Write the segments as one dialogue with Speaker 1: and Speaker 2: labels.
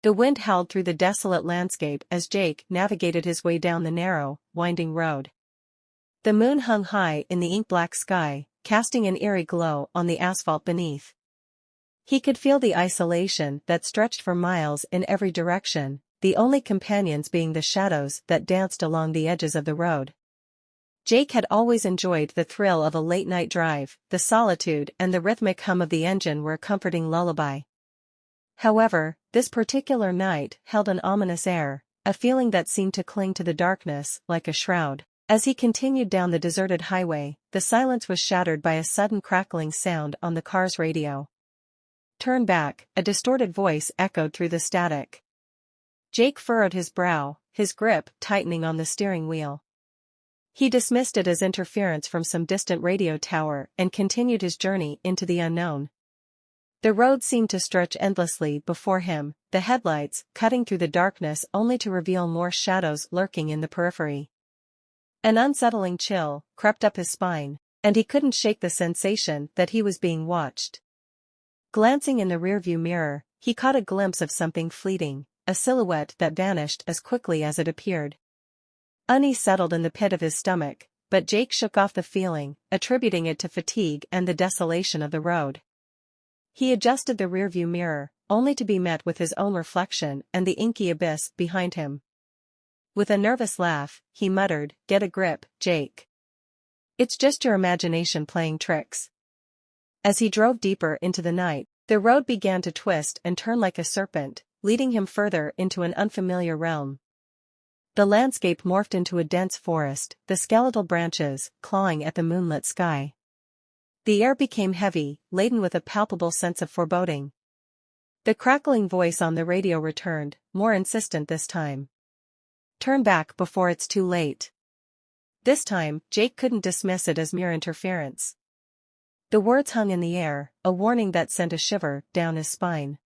Speaker 1: The wind howled through the desolate landscape as Jake navigated his way down the narrow, winding road. The moon hung high in the ink-black sky, casting an eerie glow on the asphalt beneath. He could feel the isolation that stretched for miles in every direction, the only companions being the shadows that danced along the edges of the road. Jake had always enjoyed the thrill of a late-night drive. The solitude and the rhythmic hum of the engine were a comforting lullaby. However, this particular night held an ominous air, a feeling that seemed to cling to the darkness like a shroud. As he continued down the deserted highway, the silence was shattered by a sudden crackling sound on the car's radio. "Turn back," a distorted voice echoed through the static. Jake furrowed his brow, his grip tightening on the steering wheel. He dismissed it as interference from some distant radio tower and continued his journey into the unknown. The road seemed to stretch endlessly before him, the headlights cutting through the darkness only to reveal more shadows lurking in the periphery. An unsettling chill crept up his spine, and he couldn't shake the sensation that he was being watched. Glancing in the rearview mirror, he caught a glimpse of something fleeting, a silhouette that vanished as quickly as it appeared. Unease settled in the pit of his stomach, but Jake shook off the feeling, attributing it to fatigue and the desolation of the road. He adjusted the rearview mirror, only to be met with his own reflection and the inky abyss behind him. With a nervous laugh, he muttered, "Get a grip, Jake. It's just your imagination playing tricks." As he drove deeper into the night, the road began to twist and turn like a serpent, leading him further into an unfamiliar realm. The landscape morphed into a dense forest, the skeletal branches clawing at the moonlit sky. The air became heavy, laden with a palpable sense of foreboding. The crackling voice on the radio returned, more insistent this time. "Turn back before it's too late." This time, Jake couldn't dismiss it as mere interference. The words hung in the air, a warning that sent a shiver down his spine.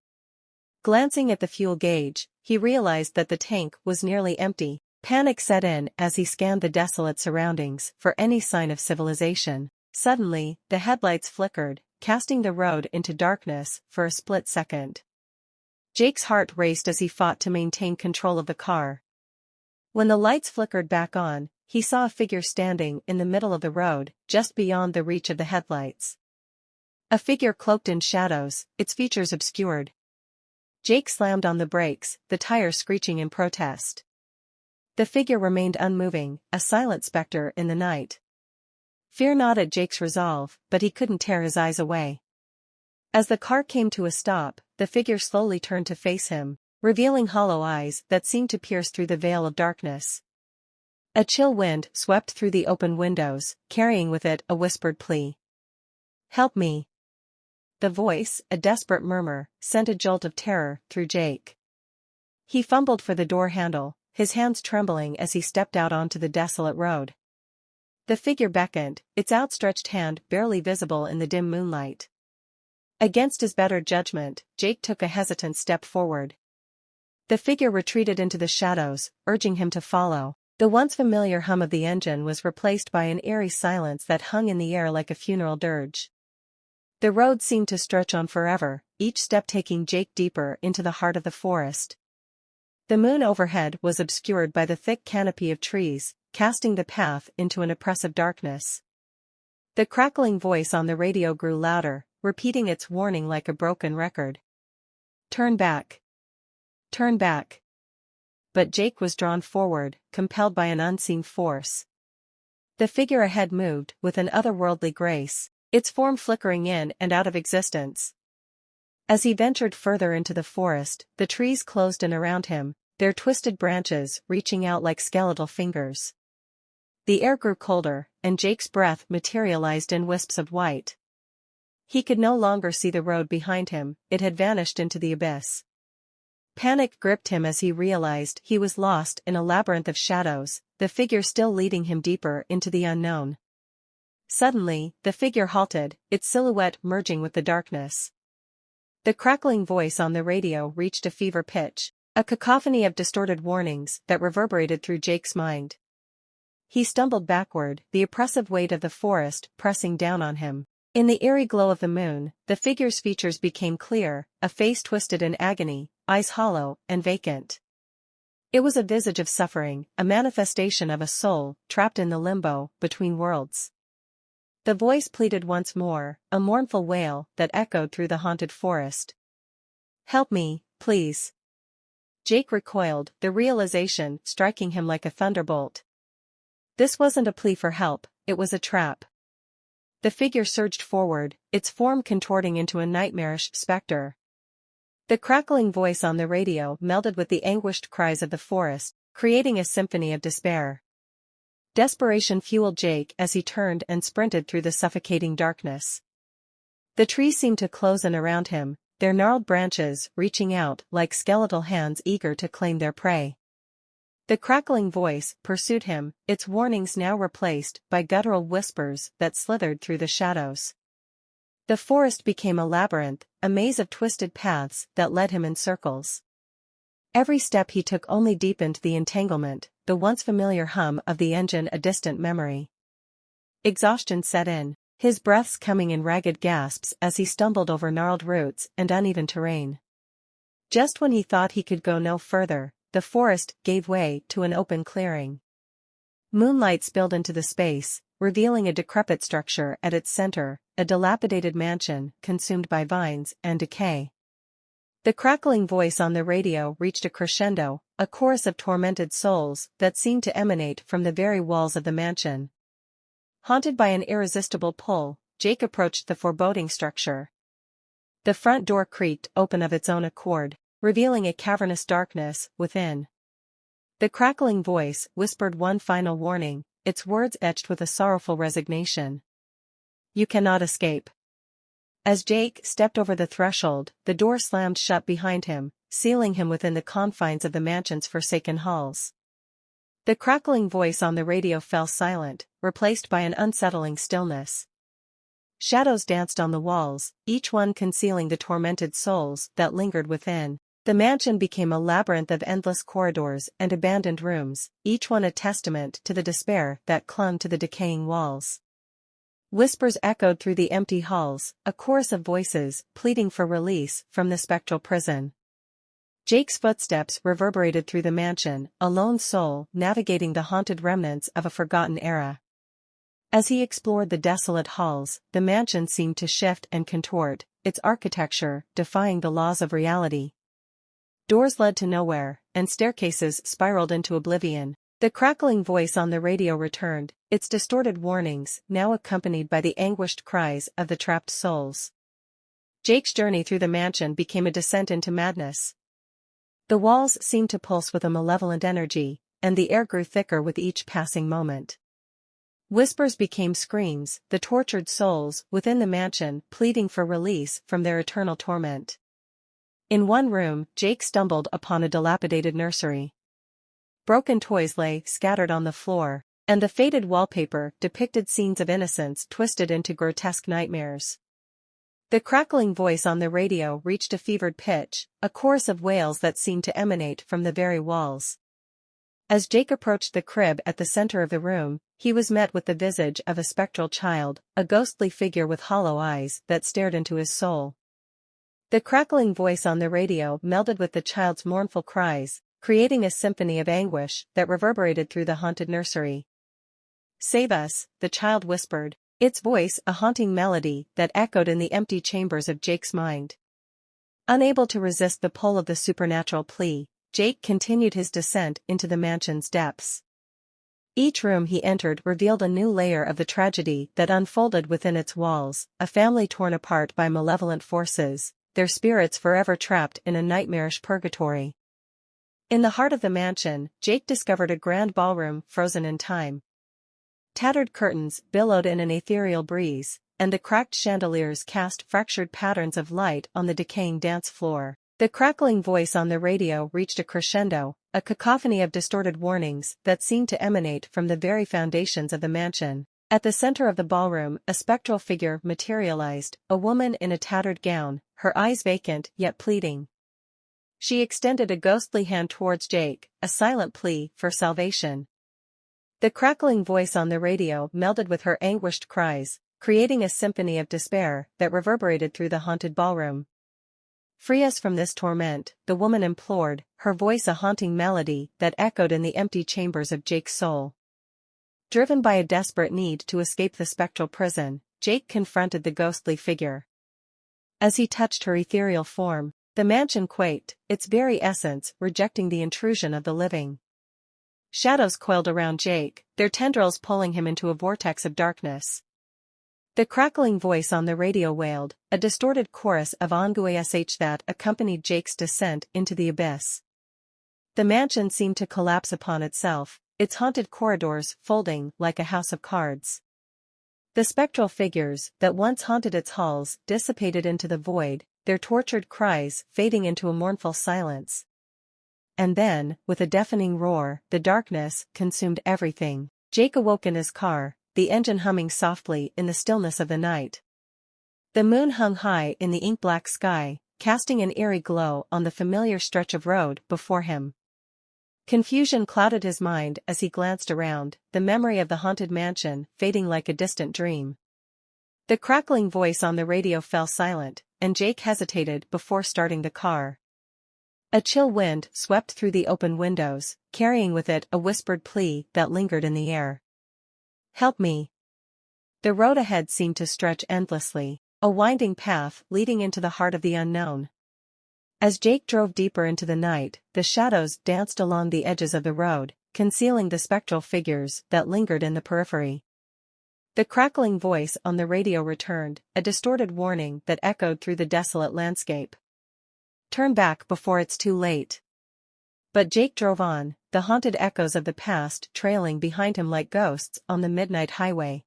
Speaker 1: Glancing at the fuel gauge, he realized that the tank was nearly empty. Panic set in as he scanned the desolate surroundings for any sign of civilization. Suddenly, the headlights flickered, casting the road into darkness for a split second. Jake's heart raced as he fought to maintain control of the car. When the lights flickered back on, he saw a figure standing in the middle of the road, just beyond the reach of the headlights. A figure cloaked in shadows, its features obscured. Jake slammed on the brakes, the tires screeching in protest. The figure remained unmoving, a silent specter in the night. Fear gnawed Jake's resolve, but he couldn't tear his eyes away. As the car came to a stop, the figure slowly turned to face him, revealing hollow eyes that seemed to pierce through the veil of darkness. A chill wind swept through the open windows, carrying with it a whispered plea. "Help me." The voice, a desperate murmur, sent a jolt of terror through Jake. He fumbled for the door handle, his hands trembling as he stepped out onto the desolate road. The figure beckoned, its outstretched hand barely visible in the dim moonlight. Against his better judgment, Jake took a hesitant step forward. The figure retreated into the shadows, urging him to follow. The once familiar hum of the engine was replaced by an eerie silence that hung in the air like a funeral dirge. The road seemed to stretch on forever, each step taking Jake deeper into the heart of the forest. The moon overhead was obscured by the thick canopy of trees, casting the path into an oppressive darkness. The crackling voice on the radio grew louder, repeating its warning like a broken record. "Turn back. Turn back." But Jake was drawn forward, compelled by an unseen force. The figure ahead moved with an otherworldly grace, its form flickering in and out of existence. As he ventured further into the forest, the trees closed in around him, their twisted branches reaching out like skeletal fingers. The air grew colder, and Jake's breath materialized in wisps of white. He could no longer see the road behind him, it had vanished into the abyss. Panic gripped him as he realized he was lost in a labyrinth of shadows, the figure still leading him deeper into the unknown. Suddenly, the figure halted, its silhouette merging with the darkness. The crackling voice on the radio reached a fever pitch, a cacophony of distorted warnings that reverberated through Jake's mind. He stumbled backward, the oppressive weight of the forest pressing down on him. In the eerie glow of the moon, the figure's features became clear, a face twisted in agony, eyes hollow and vacant. It was a visage of suffering, a manifestation of a soul trapped in the limbo between worlds. The voice pleaded once more, a mournful wail that echoed through the haunted forest. "Help me, please." Jake recoiled, the realization striking him like a thunderbolt. This wasn't a plea for help, it was a trap. The figure surged forward, its form contorting into a nightmarish specter. The crackling voice on the radio melded with the anguished cries of the forest, creating a symphony of despair. Desperation fueled Jake as he turned and sprinted through the suffocating darkness. The trees seemed to close in around him, their gnarled branches reaching out like skeletal hands eager to claim their prey. The crackling voice pursued him, its warnings now replaced by guttural whispers that slithered through the shadows. The forest became a labyrinth, a maze of twisted paths that led him in circles. Every step he took only deepened the entanglement, the once familiar hum of the engine a distant memory. Exhaustion set in, his breaths coming in ragged gasps as he stumbled over gnarled roots and uneven terrain. Just when he thought he could go no further, the forest gave way to an open clearing. Moonlight spilled into the space, revealing a decrepit structure at its center, a dilapidated mansion consumed by vines and decay. The crackling voice on the radio reached a crescendo, a chorus of tormented souls that seemed to emanate from the very walls of the mansion. Haunted by an irresistible pull, Jake approached the foreboding structure. The front door creaked open of its own accord, revealing a cavernous darkness within. The crackling voice whispered one final warning, its words etched with a sorrowful resignation. "You cannot escape." As Jake stepped over the threshold, the door slammed shut behind him, sealing him within the confines of the mansion's forsaken halls. The crackling voice on the radio fell silent, replaced by an unsettling stillness. Shadows danced on the walls, each one concealing the tormented souls that lingered within. The mansion became a labyrinth of endless corridors and abandoned rooms, each one a testament to the despair that clung to the decaying walls. Whispers echoed through the empty halls, a chorus of voices pleading for release from the spectral prison. Jake's footsteps reverberated through the mansion, a lone soul navigating the haunted remnants of a forgotten era. As he explored the desolate halls, the mansion seemed to shift and contort, its architecture defying the laws of reality. Doors led to nowhere, and staircases spiraled into oblivion. The crackling voice on the radio returned, its distorted warnings now accompanied by the anguished cries of the trapped souls. Jake's journey through the mansion became a descent into madness. The walls seemed to pulse with a malevolent energy, and the air grew thicker with each passing moment. Whispers became screams, the tortured souls within the mansion pleading for release from their eternal torment. In one room, Jake stumbled upon a dilapidated nursery. Broken toys lay scattered on the floor, and the faded wallpaper depicted scenes of innocence twisted into grotesque nightmares. The crackling voice on the radio reached a fevered pitch, a chorus of wails that seemed to emanate from the very walls. As Jake approached the crib at the center of the room, he was met with the visage of a spectral child, a ghostly figure with hollow eyes that stared into his soul. The crackling voice on the radio melded with the child's mournful cries, creating a symphony of anguish that reverberated through the haunted nursery. "Save us," the child whispered, its voice a haunting melody that echoed in the empty chambers of Jake's mind. Unable to resist the pull of the supernatural plea, Jake continued his descent into the mansion's depths. Each room he entered revealed a new layer of the tragedy that unfolded within its walls, a family torn apart by malevolent forces, their spirits forever trapped in a nightmarish purgatory. In the heart of the mansion, Jake discovered a grand ballroom frozen in time. Tattered curtains billowed in an ethereal breeze, and the cracked chandeliers cast fractured patterns of light on the decaying dance floor. The crackling voice on the radio reached a crescendo, a cacophony of distorted warnings that seemed to emanate from the very foundations of the mansion. At the center of the ballroom, a spectral figure materialized, a woman in a tattered gown, her eyes vacant yet pleading. She extended a ghostly hand towards Jake, a silent plea for salvation. The crackling voice on the radio melded with her anguished cries, creating a symphony of despair that reverberated through the haunted ballroom. "Free us from this torment," the woman implored, her voice a haunting melody that echoed in the empty chambers of Jake's soul. Driven by a desperate need to escape the spectral prison, Jake confronted the ghostly figure. As he touched her ethereal form, the mansion quaked, its very essence rejecting the intrusion of the living. Shadows coiled around Jake, their tendrils pulling him into a vortex of darkness. The crackling voice on the radio wailed, a distorted chorus of anguish that accompanied Jake's descent into the abyss. The mansion seemed to collapse upon itself, its haunted corridors folding like a house of cards. The spectral figures that once haunted its halls dissipated into the void, their tortured cries fading into a mournful silence. And then, with a deafening roar, the darkness consumed everything. Jake awoke in his car, the engine humming softly in the stillness of the night. The moon hung high in the ink-black sky, casting an eerie glow on the familiar stretch of road before him. Confusion clouded his mind as he glanced around, the memory of the haunted mansion fading like a distant dream. The crackling voice on the radio fell silent, and Jake hesitated before starting the car. A chill wind swept through the open windows, carrying with it a whispered plea that lingered in the air. "Help me." The road ahead seemed to stretch endlessly, a winding path leading into the heart of the unknown. As Jake drove deeper into the night, the shadows danced along the edges of the road, concealing the spectral figures that lingered in the periphery. The crackling voice on the radio returned, a distorted warning that echoed through the desolate landscape. "Turn back before it's too late." But Jake drove on, the haunted echoes of the past trailing behind him like ghosts on the midnight highway.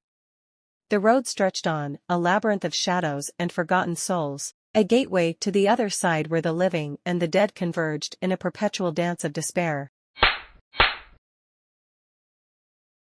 Speaker 1: The road stretched on, a labyrinth of shadows and forgotten souls, a gateway to the other side where the living and the dead converged in a perpetual dance of despair.